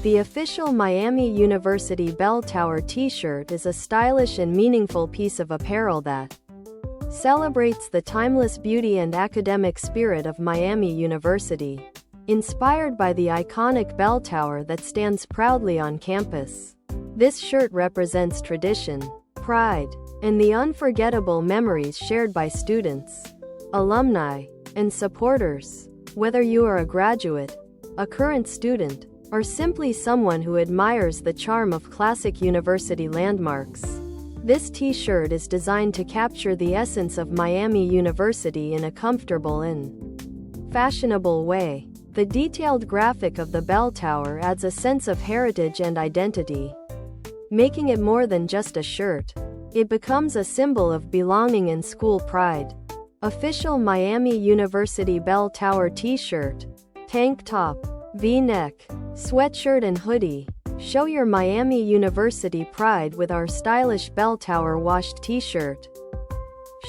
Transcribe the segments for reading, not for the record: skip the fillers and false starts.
The official Miami University Bell Tower t-shirt is a stylish and meaningful piece of apparel that celebrates the timeless beauty and academic spirit of Miami University. Inspired by the iconic bell tower that stands proudly on campus, this shirt represents tradition, pride, and the unforgettable memories shared by students, alumni, and supporters. Whether you are a graduate, a current student, or simply someone who admires the charm of classic university landmarks, this t-shirt is designed to capture the essence of Miami University in a comfortable and fashionable way. The detailed graphic of the bell tower adds a sense of heritage and identity, making it more than just a shirt. It becomes a symbol of belonging and school pride. Official Miami University Bell Tower t-shirt, tank top, V-neck, sweatshirt and hoodie. Show your Miami University pride with our stylish bell tower washed t-shirt.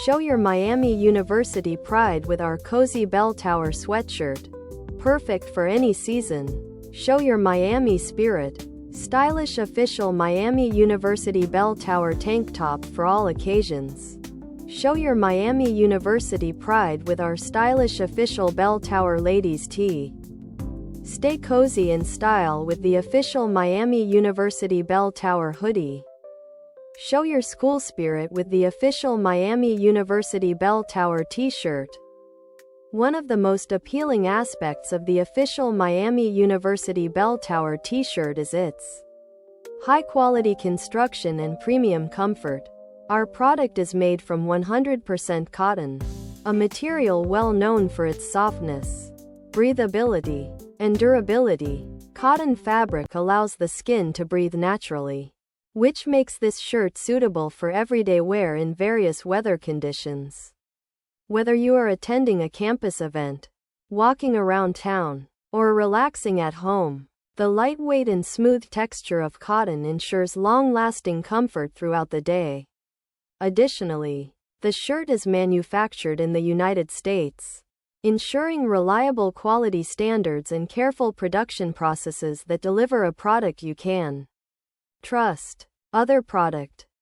Show your Miami University pride with our cozy bell tower sweatshirt. Perfect for any season. Show your Miami spirit. Stylish official Miami University Bell Tower tank top for all occasions. Show your Miami University pride with our stylish official Bell Tower ladies tee. Stay cozy in style with the official Miami University Bell Tower hoodie. Show your school spirit with the official Miami University Bell Tower t-shirt. One of the most appealing aspects of the official Miami University Bell Tower t-shirt is its high-quality construction and premium comfort. Our product is made from 100% cotton, a material well known for its softness, breathability, and durability. Cotton fabric allows the skin to breathe naturally, which makes this shirt suitable for everyday wear in various weather conditions. Whether you are attending a campus event, walking around town, or relaxing at home, the lightweight and smooth texture of cotton ensures long-lasting comfort throughout the day. Additionally, the shirt is manufactured in the United States, ensuring reliable quality standards and careful production processes that deliver a product you can trust. Other product